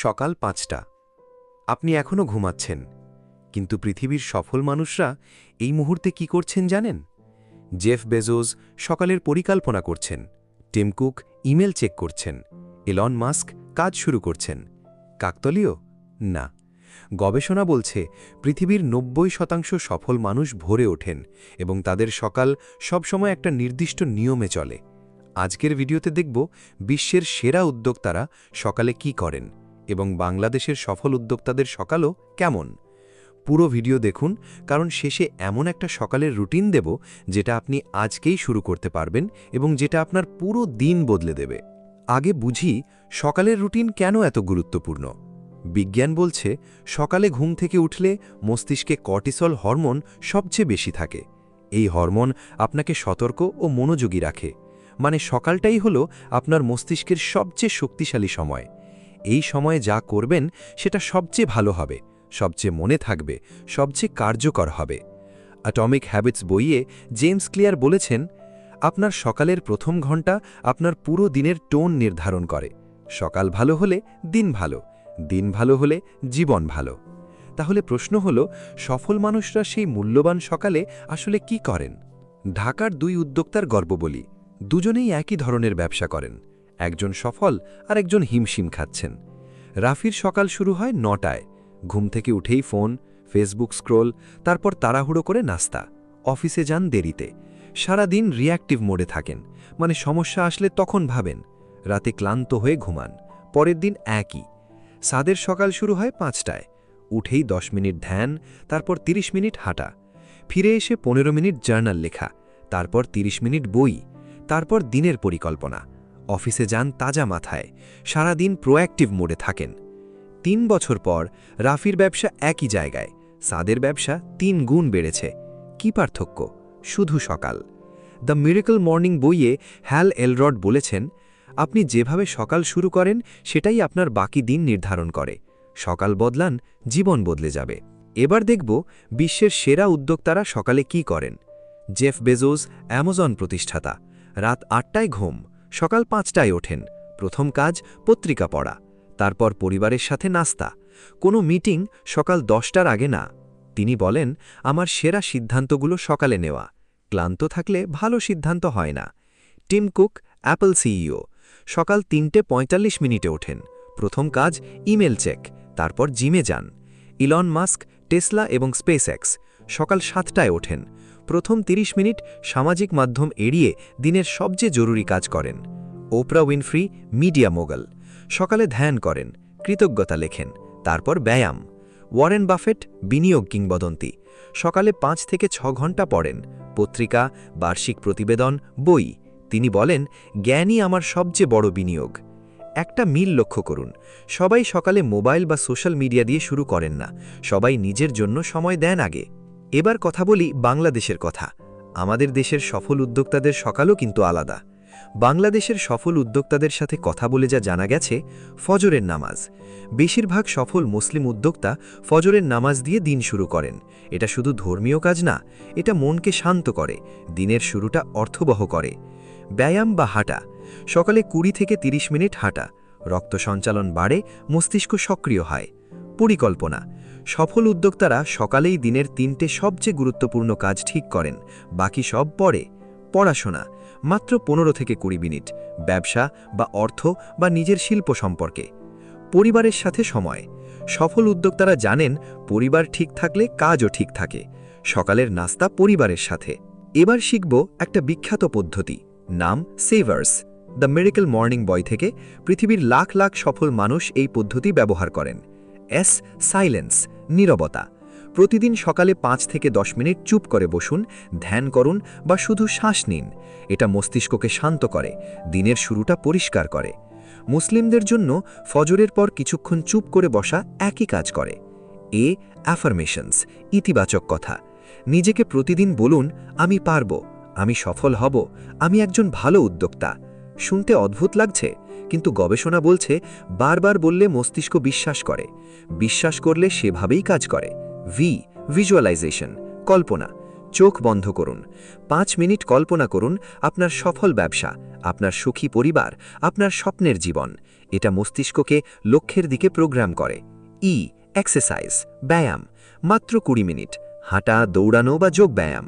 সকাল ৫টা। আপনি এখনও ঘুমাচ্ছেন, কিন্তু পৃথিবীর সফল মানুষরা এই মুহূর্তে কি করছেন জানেন? জেফ বেজোস সকালের পরিকল্পনা করছেন, টিম কুক ইমেল চেক করছেন, এলন মাস্ক কাজ শুরু করছেন। কাকতলীয়? না। গবেষণা বলছে পৃথিবীর ৯০% সফল মানুষ ভোরে ওঠেন এবং তাদের সকাল সবসময় একটা নির্দিষ্ট নিয়মে চলে। আজকের ভিডিওতে দেখব বিশ্বের সেরা উদ্যোক্তারা সকালে কি করেন এবং বাংলাদেশের সফল উদ্যোক্তাদের সকালও কেমন। পুরো ভিডিও দেখুন, কারণ শেষে এমন একটা সকালের রুটিন দেব যেটা আপনি আজকেই শুরু করতে পারবেন এবং যেটা আপনার পুরো দিন বদলে দেবে। আগে বুঝি সকালের রুটিন কেন এত গুরুত্বপূর্ণ। বিজ্ঞান বলছে সকালে ঘুম থেকে উঠলে মস্তিষ্কে কর্টিসল হরমোন সবচেয়ে বেশি থাকে। এই হরমোন আপনাকে সতর্ক ও মনোযোগী রাখে। মানে সকালটাই হলো আপনার মস্তিষ্কের সবচেয়ে শক্তিশালী সময়। এই সময়ে যা করবেন সেটা সবচেয়ে ভালো হবে, সবচেয়ে মনে থাকবে, সবচেয়ে কার্যকর হবে। অ্যাটমিক হ্যাবিটস বইয়ে জেমস ক্লিয়ার বলেছেন, আপনার সকালের প্রথম ঘন্টা আপনার পুরো দিনের টোন নির্ধারণ করে। সকাল ভালো হলে দিন ভালো, দিন ভালো হলে জীবন ভালো। তাহলে প্রশ্ন হলো, সফল মানুষরা সেই মূল্যবান সকালে আসলে কি করেন? ঢাকার দুই উদ্যোক্তার গর্ব বলি। দুজনেই একই ধরনের ব্যবসা করেন। একজন সফল আর একজন হিমশিম খাচ্ছেন। রাফির সকাল শুরু হয় ৯টায়। ঘুম থেকে উঠেই ফোন, ফেসবুক স্ক্রোল, তারপর তাড়াহুড়ো করে নাস্তা। অফিসে যান দেরিতে। সারা দিন রিঅ্যাক্টিভ মোডে থাকেন, মানে সমস্যা আসলে তখন ভাবেন। রাতে ক্লান্ত হয়ে ঘুমান। পরের দিন একই। সাদের সকাল শুরু হয় ৫টায়। উঠেই ১০ মিনিট ধ্যান, তারপর ৩০ মিনিট হাঁটা। ফিরে এসে ১৫ মিনিট জার্নাল লেখা, তারপর ৩০ মিনিট বই, তারপর দিনের পরিকল্পনা। অফিসে যান তাজা মাথায়, সারা দিন প্রোঅ্যাক্টিভ মোডে থাকেন। ৩ বছর পর রাফির ব্যবসা একই জায়গায়, সাদের ব্যবসা ৩ গুণ বেড়েছে। কি পার্থক্য? শুধু সকাল। দ্য মিরাকল মর্নিং বইয়ে হ্যাল এলরড বলেছেন, আপনি যেভাবে সকাল শুরু করেন সেটাই আপনার বাকি দিন নির্ধারণ করে। সকাল বদলান, জীবন বদলে যাবে। এবার দেখব বিশ্বের সেরা উদ্যোক্তারা সকালে কি করেন। জেফ বেজোস অ্যামাজন প্রতিষ্ঠাতা। রাত ৮টায় ঘুম, সকাল ৫টায় ওঠেন। প্রথম কাজ পত্রিকা পড়া, তারপর পরিবারের সাথে নাস্তা। কোনো মিটিং সকাল ১০টার আগে না। তিনি বলেন, আমার সেরা সিদ্ধান্তগুলো সকালে নেওয়া। ক্লান্ত থাকলে ভালো সিদ্ধান্ত হয় না। Tim Cook Apple CEO. সকাল ৩:৪৫ ওঠেন। প্রথম কাজ ইমেল চেক, তারপর জিমে যান। ইলন মাস্ক টেসলা এবং স্পেসএক্স। সকাল ৭টায় ওঠেন। প্রথম ৩০ মিনিট সামাজিক মাধ্যম এড়িয়ে দিনের সবচেয়ে জরুরি কাজ করেন। ওপ্রা উইনফ্রি মিডিয়া মোগল। সকালে ধ্যান করেন, কৃতজ্ঞতা লেখেন, তারপর ব্যায়াম। ওয়ারেন বাফেট বিনিয়োগ কিংবদন্তি। সকালে ৫ থেকে ৬ ঘন্টা পড়েন, পত্রিকা, বার্ষিক প্রতিবেদন, বই। তিনি বলেন, জ্ঞানই আমার সবচেয়ে বড় বিনিয়োগ। একটা মিল লক্ষ্য করুন, সবাই সকালে মোবাইল বা সোশ্যাল মিডিয়া দিয়ে শুরু করেন না, সবাই নিজের জন্য সময় দেন আগে। এবার কথা বলি বাংলাদেশের কথা। আমাদের দেশের সফল উদ্যোক্তাদের সকালও কিন্তু আলাদা। বাংলাদেশের সফল উদ্যোক্তাদের সাথে কথা বলে যা জানা গেছে, ফজরের নামাজ। বেশিরভাগ সফল মুসলিম উদ্যোক্তা ফজরের নামাজ দিয়ে দিন শুরু করেন। এটা শুধু ধর্মীয় কাজ না, এটা মনকে শান্ত করে, দিনের শুরুটা অর্থবহ করে। ব্যায়াম বা হাঁটা। সকালে ২০ থেকে ৩০ মিনিট হাঁটা। রক্ত সঞ্চালন বাড়ে, মস্তিষ্ক সক্রিয় হয়। পরিকল্পনা। সফল উদ্যোক্তারা সকালেই দিনের ৩টে সবচেয়ে গুরুত্বপূর্ণ কাজ ঠিক করেন, বাকি সব পরে। পড়াশোনা। মাত্র ১৫ থেকে ২০ মিনিট, ব্যবসা বা অর্থ বা নিজের শিল্প সম্পর্কে। পরিবারের সাথে সময়। সফল উদ্যোক্তারা জানেন, পরিবার ঠিক থাকলে কাজও ঠিক থাকে। সকালের নাস্তা পরিবারের সাথে। এবার শিখব একটা বিখ্যাত পদ্ধতি, নাম সেভার্স। দ্য মিরাকল মর্নিং বই থেকে। পৃথিবীর লাখ লাখ সফল মানুষ এই পদ্ধতি ব্যবহার করেন। এস সাইলেন্স, নীরবতা। প্রতিদিন সকালে ৫ থেকে ১০ মিনিট চুপ করে বসুন, ধ্যান করুন বা শুধু শ্বাস নিন। এটা মস্তিষ্ককে শান্ত করে, দিনের শুরুটা পরিষ্কার করে। মুসলিমদের জন্য ফজরের পর কিছুক্ষণ চুপ করে বসা একই কাজ করে। এ অ্যাফার্মেশনস, ইতিবাচক কথা। নিজেকে প্রতিদিন বলুন, আমি পারব, আমি সফল হব, আমি একজন ভালো উদ্যোক্তা। শুনতে অদ্ভুত লাগছে, কিন্তু গবেষণা বলছে বারবার বললে মস্তিষ্ক বিশ্বাস করে, বিশ্বাস করলে সেভাবেই কাজ করে। ভিজুয়ালাইজেশন, কল্পনা। চোখ বন্ধ করুন, ৫ মিনিট কল্পনা করুন আপনার সফল ব্যবসা, আপনার সুখী পরিবার, আপনার স্বপ্নের জীবন। এটা মস্তিষ্ককে লক্ষ্যের দিকে প্রোগ্রাম করে। এক্সারসাইজ, ব্যায়াম, মাত্র 20 মিনিট, হাঁটা, দৌড়ানো বা যোগ ব্যায়াম।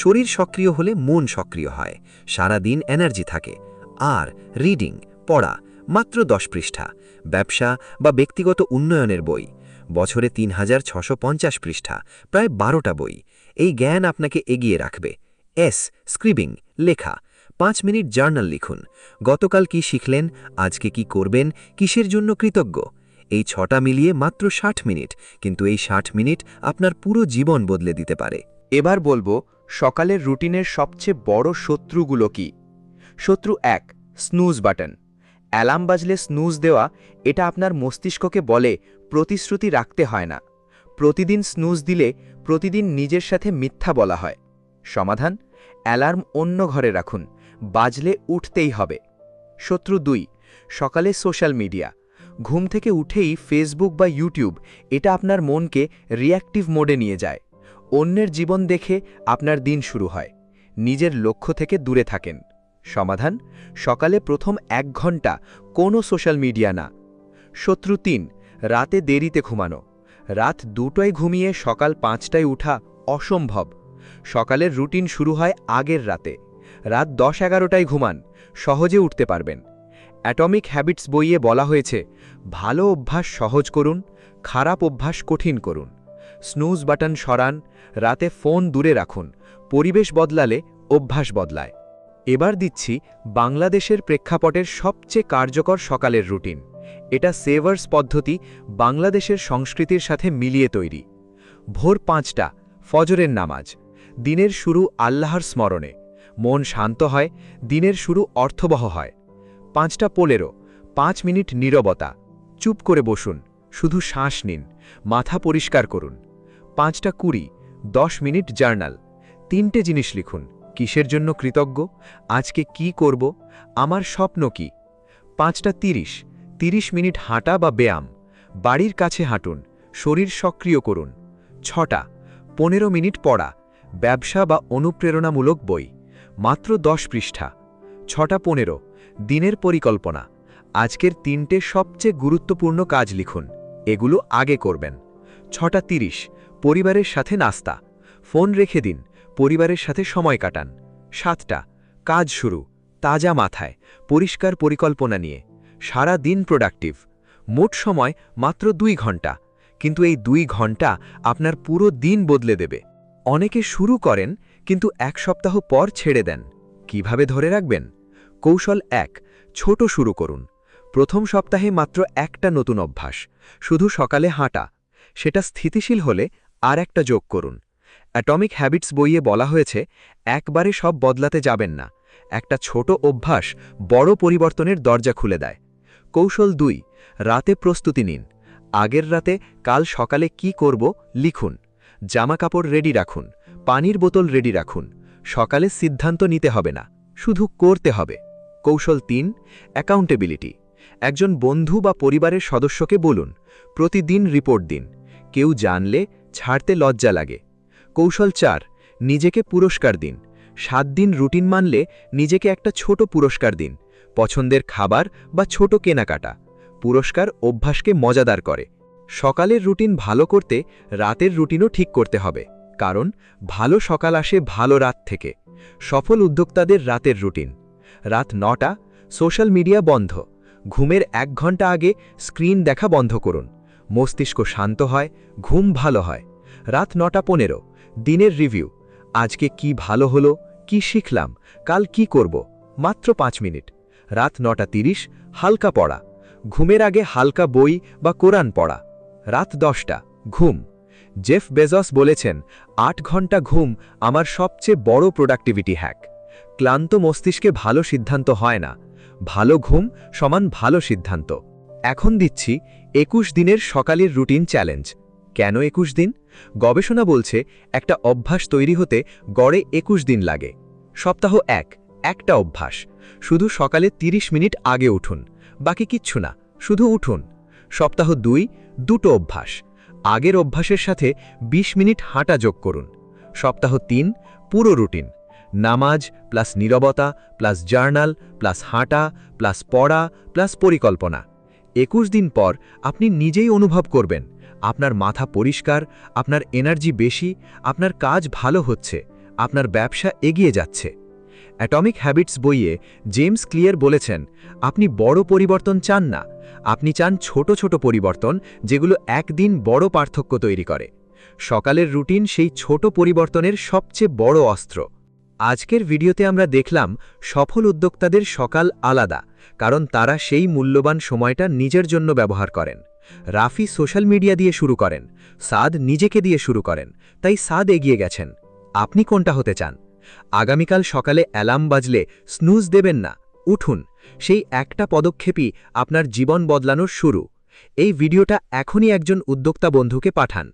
শরীর সক্রিয় হলে মন সক্রিয় হয়, সারা দিন এনার্জি থাকে। আর রিডিং, পড়া, মাত্র 10 পৃষ্ঠা, ব্যবসা বা ব্যক্তিগত উন্নয়নের বই, বছরে 3650 পৃষ্ঠা, প্রায় 12টা বই। এই জ্ঞান আপনাকে এগিয়ে রাখবে। স্ক্রিবিং, লেখা, 5 মিনিট জার্নাল লিখুন। গতকাল কি শিখলেন, আজকে কি করবেন, কিসের জন্য কৃতজ্ঞ। এই 6টা মিলিয়ে মাত্র 60 মিনিট, কিন্তু এই 60 মিনিট আপনার পুরো জীবন বদলে দিতে পারে। এবার বলবো সকালের রুটিনের সবচেয়ে বড় শত্রুগুলো কি। শত্রু 1, স্নুজ বাটন। অ্যালার্ম বাজলে স্নুজ দেওয়া, এটা আপনার মস্তিষ্ককে বলে প্রতিশ্রুতি রাখতে হয় না। প্রতিদিন স্নুজ দিলে প্রতিদিন নিজের সাথে মিথ্যা বলা হয়। সমাধান, অ্যালার্ম অন্য ঘরে রাখুন, বাজলে উঠতেই হবে। শত্রু 2, সকালে সোশ্যাল মিডিয়া। ঘুম থেকে উঠেই ফেসবুক বা ইউটিউব, এটা আপনার মনকে রিঅ্যাক্টিভ মোডে নিয়ে যায়। অন্যের জীবন দেখে আপনার দিন শুরু হয়। নিজের লক্ষ্য থেকে দূরে থাকেন। সমাধান, সকালে প্রথম 1 ঘন্টা কোনো সোশ্যাল মিডিয়া না। শত্রু 3, রাতে দেরিতে ঘুমানো। রাত 2টায় ঘুমিয়ে সকাল 5টায় উঠা অসম্ভব। সকালের রুটিন শুরু হয় আগের রাতে। রাত 10-11টায় ঘুমান, সহজে উঠতে পারবেন। অ্যাটমিক হ্যাবিটস বইয়ে বলা হয়েছে, ভালো অভ্যাস সহজ করুন, খারাপ অভ্যাস কঠিন করুন। স্নুজ বাটন সরান, রাতে ফোন দূরে রাখুন। পরিবেশ বদলালে অভ্যাস বদলায়। এবার দিচ্ছি বাংলাদেশের প্রেক্ষাপটের সবচেয়ে কার্যকর সকালের রুটিন। এটা সেভার্স পদ্ধতি, বাংলাদেশের সংস্কৃতির সাথে মিলিয়ে তৈরি। ভোর 5টা, ফজরের নামাজ। দিনের শুরু আল্লাহর স্মরণে। মন শান্ত হয়, দিনের শুরু অর্থবহ হয়। 5:15, 5 মিনিট নীরবতা। চুপ করে বসুন, শুধু শ্বাস নিন, মাথা পরিষ্কার করুন। 5:20, 10 মিনিট জার্নাল। 3টে জিনিস লিখুন, কিসের জন্য কৃতজ্ঞ, আজকে কি করব, আমার স্বপ্ন কি। 5:30, 30 মিনিট হাঁটা বা ব্যায়াম। বাড়ির কাছে হাঁটুন, শরীর সক্রিয় করুন। 6টা, 15 মিনিট পড়া, ব্যবসা বা অনুপ্রেরণামূলক বই, মাত্র 10 পৃষ্ঠা। 6:15, দিনের পরিকল্পনা। আজকের 3টে সবচেয়ে গুরুত্বপূর্ণ কাজ লিখুন, এগুলো আগে করবেন। 6:30, পরিবারের সাথে নাস্তা। ফোন রেখে দিন, পরিবারের সাথে সময় কাটান। 7টা, কাজ শুরু, তাজা মাথায়, পরিষ্কার পরিকল্পনা নিয়ে। সারা দিন প্রোডাক্টিভ। মোট সময় মাত্র 2 ঘন্টা, কিন্তু এই 2 ঘন্টা আপনার পুরো দিন বদলে দেবে। অনেকে শুরু করেন কিন্তু 1 সপ্তাহ পর ছেড়ে দেন। কিভাবে ধরে রাখবেন? কৌশল 1, ছোট শুরু করুন। প্রথম সপ্তাহে মাত্র 1টা নতুন অভ্যাস, শুধু সকালে হাঁটা। সেটা স্থিতিশীল হলে আর একটা যোগ করুন। অ্যাটমিক হ্যাবিটস বইয়ে বলা হয়েছে, একবারে সব বদলাতে যাবেন না। একটা ছোট অভ্যাস বড় পরিবর্তনের দরজা খুলে দেয়। কৌশল 2, রাতে প্রস্তুতি নিন। আগের রাতে কাল সকালে কি করব লিখুন। জামা কাপড় রেডি রাখুন, পানির বোতল রেডি রাখুন। সকালে সিদ্ধান্ত নিতে হবে না, শুধু করতে হবে। কৌশল 3, অ্যাকাউন্টেবিলিটি। একজন বন্ধু বা পরিবারের সদস্যকে বলুন, প্রতিদিন রিপোর্ট দিন। কেউ জানলে ছাড়তে লজ্জা লাগে। কৌশল 4, নিজেকে পুরস্কার দিন। 7 দিন রুটিন মানলে নিজেকে একটা ছোট পুরস্কার দিন, পছন্দের খাবার বা ছোট কেনাকাটা। পুরস্কার অভ্যাসকে মজাদার করে। সকালের রুটিন ভালো করতে রাতের রুটিনও ঠিক করতে হবে, কারণ ভালো সকাল আসে ভালো রাত থেকে। সফল উদ্যোক্তাদের রাতের রুটিন: রাত 9টা, সোশ্যাল মিডিয়া বন্ধ। ঘুমের 1 ঘন্টা আগে স্ক্রিন দেখা বন্ধ করুন। মস্তিষ্ক শান্ত হয়, ঘুম ভালো হয়। রাত 9:15, দিনের রিভিউ। আজকে কি ভালো হলো, কি শিখলাম, কাল কি করব, মাত্র 5 মিনিট। রাত 9:30, হালকা পড়া। ঘুমের আগে হালকা বই বা কোরআন পড়া। রাত 10টা, ঘুম। জেফ বেজস বলেছেন, 8 ঘন্টা ঘুম আমার সবচেয়ে বড় প্রোডাক্টিভিটি হ্যাক। ক্লান্ত মস্তিষ্কে ভালো সিদ্ধান্ত হয় না, ভালো ঘুম সমান ভালো সিদ্ধান্ত। এখন দিচ্ছি 21 দিনের সকালের রুটিন চ্যালেঞ্জ। কেন 21 দিন? গবেষণা বলছে একটা অভ্যাস তৈরি হতে গড়ে 21 দিন লাগে। সপ্তাহ 1, একটা অভ্যাস। শুধু সকালে 30 মিনিট আগে উঠুন, বাকি কিচ্ছু না, শুধু উঠুন। সপ্তাহ 2, 2টো অভ্যাস। আগের অভ্যাসের সাথে 20 মিনিট হাঁটা যোগ করুন। সপ্তাহ 3, পুরো রুটিন। নামাজ প্লাস নীরবতা প্লাস জার্নাল প্লাস হাঁটা প্লাস পড়া প্লাস পরিকল্পনা। 21 দিন পর আপনি নিজেই অনুভব করবেন আপনার মাথা পরিষ্কার, আপনার এনার্জি বেশি, আপনার কাজ ভালো হচ্ছে, আপনার ব্যবসা এগিয়ে যাচ্ছে। অ্যাটমিক হ্যাবিটস বইয়ে জেমস ক্লিয়ার বলেছেন, আপনি বড় পরিবর্তন চান না, আপনি চান ছোট ছোট পরিবর্তন যেগুলো একদিন বড় পার্থক্য তৈরি করে। সকালের রুটিন সেই ছোট পরিবর্তনের সবচেয়ে বড় অস্ত্র। আজকের ভিডিওতে আমরা দেখলাম সফল উদ্যোক্তাদের সকাল আলাদা, কারণ তারা সেই মূল্যবান সময়টা নিজের জন্য ব্যবহার করেন। রাফি সোশ্যাল মিডিয়া দিয়ে শুরু করেন, সাদ নিজেকে দিয়ে শুরু করেন, তাই সাদ এগিয়ে গেছেন। আপনি কোনটা হতে চান? আগামীকাল সকালে অ্যালার্ম বাজলে স্নুজ দেবেন না, উঠুন। সেই একটা পদক্ষেপই আপনার জীবন বদলানোর শুরু। এই ভিডিওটা এখনই একজন উদ্যোক্তা বন্ধুকে পাঠান।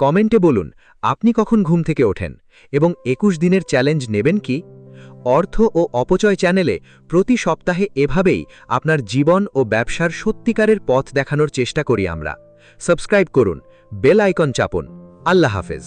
কমেন্টে বলুন আপনি কখন ঘুম থেকে ওঠেন এবং 21 দিনের চ্যালেঞ্জ নেবেন কি? অর্থ ও অপচয় চ্যানেলে প্রতি সপ্তাহে এভাবেই আপনার জীবন ও ব্যবসার সত্যিকারের পথ দেখানোর চেষ্টা করি আমরা। সাবস্ক্রাইব করুন, বেল আইকন চাপুন। আল্লাহ হাফেজ।